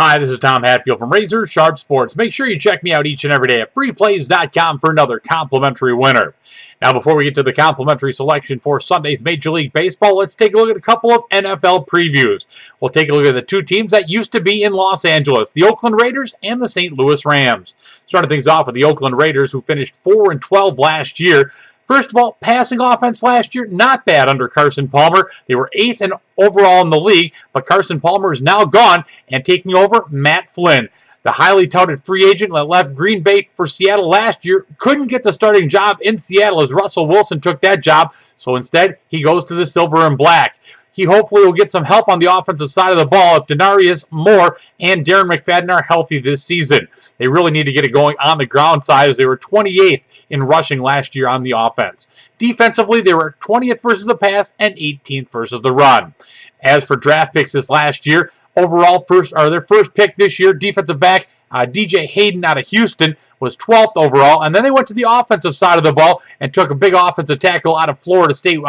Hi, this is Tom Hatfield from Razor Sharp Sports. Make sure you check me out each and every day at freeplays.com for another complimentary winner. Now, before we get to the complimentary selection for Sunday's Major League Baseball, let's take a look at a couple of NFL previews. We'll take a look at the two teams that used to be in Los Angeles, the Oakland Raiders and the St. Louis Rams. Starting things off with the Oakland Raiders, who finished 4-12 last year. First of all, passing offense last year, not bad under Carson Palmer. They were 8th overall in the league, but Carson Palmer is now gone and taking over Matt Flynn. The highly touted free agent that left Green Bay for Seattle last year couldn't get the starting job in Seattle as Russell Wilson took that job, so instead he goes to the silver and black. He hopefully will get some help on the offensive side of the ball if Denarius Moore and Darren McFadden are healthy this season. They really need to get it going on the ground side as they were 28th in rushing last year on the offense. Defensively, they were 20th versus the pass and 18th versus the run. As for draft picks this last year, overall their first pick this year, defensive back DJ Hayden out of Houston was 12th overall, and then they went to the offensive side of the ball and took a big offensive tackle out of Florida State,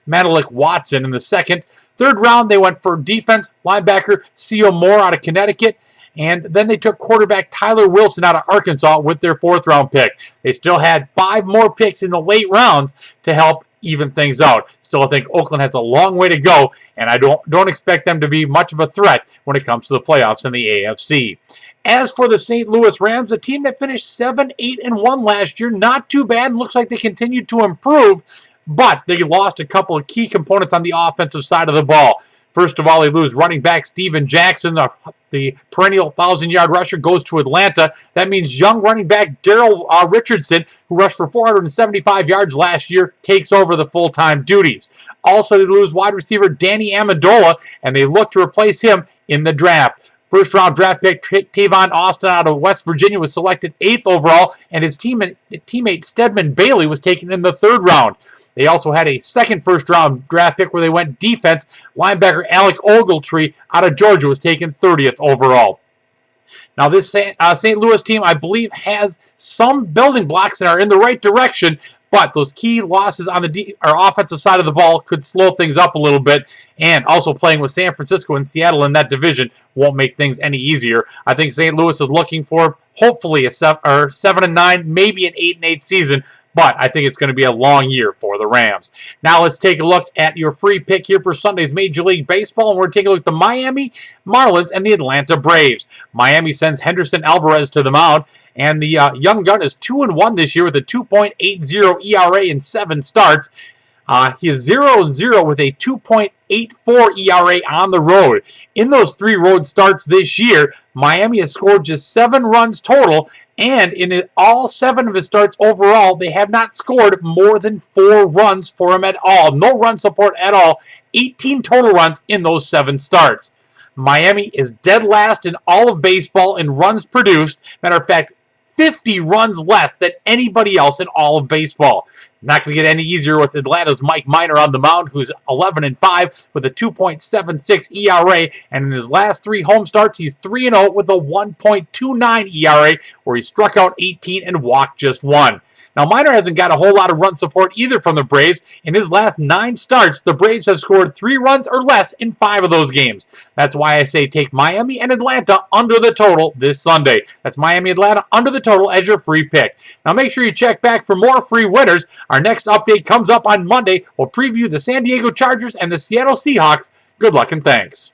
Manelik Watson in the second. Third round, they went for defense linebacker C.O. Moore out of Connecticut, and then they took quarterback Tyler Wilson out of Arkansas with their 4th round pick. They still had 5 more picks in the late rounds to help even things out. Still, I think Oakland has a long way to go, and I don't expect them to be much of a threat when it comes to the playoffs in the AFC. As for the St. Louis Rams, a team that finished 7-8-1 last year, not too bad. Looks like they continued to improve, but they lost a couple of key components on the offensive side of the ball. First of all, they lose running back Steven Jackson, the perennial 1,000-yard rusher, goes to Atlanta. That means young running back Daryl Richardson, who rushed for 475 yards last year, takes over the full-time duties. Also, they lose wide receiver Danny Amendola, and they look to replace him in the draft. First-round draft pick Tavon Austin out of West Virginia was selected 8th overall, and his teammate Stedman Bailey was taken in the 3rd round. They also had a second first-round draft pick where they went defense. Linebacker Alec Ogletree out of Georgia was taken 30th overall. Now, this St. Louis team, I believe, has some building blocks that are in the right direction, but those key losses on the offensive side of the ball could slow things up a little bit, and also playing with San Francisco and Seattle in that division won't make things any easier. I think St. Louis is looking for, hopefully, a 7-9, maybe an 8-8 season, but I think it's going to be a long year for the Rams. Now let's take a look at your free pick here for Sunday's Major League Baseball, and we're taking a look at the Miami Marlins and the Atlanta Braves. Miami sends Henderson Alvarez to the mound, and the young gun is 2-1 this year with a 2.80 ERA in 7 starts. He is 0-0 with a 2.84 ERA on the road. In those 3 road starts this year, Miami has scored just 7 runs total, and in all 7 of his starts overall, they have not scored more than 4 runs for him at all. No run support at all. 18 total runs in those 7 starts. Miami is dead last in all of baseball in runs produced. Matter of fact, 50 runs less than anybody else in all of baseball. Not going to get any easier with Atlanta's Mike Minor on the mound, who's 11-5 with a 2.76 ERA, and in his last 3 home starts, he's 3-0 with a 1.29 ERA, where he struck out 18 and walked just 1. Now, Minor hasn't got a whole lot of run support either from the Braves. In his last 9 starts, the Braves have scored 3 runs or less in 5 of those games. That's why I say take Miami and Atlanta under the total this Sunday. That's Miami-Atlanta under the total as your free pick. Now, make sure you check back for more free winners. Our next update comes up on Monday. We'll preview the San Diego Chargers and the Seattle Seahawks. Good luck and thanks.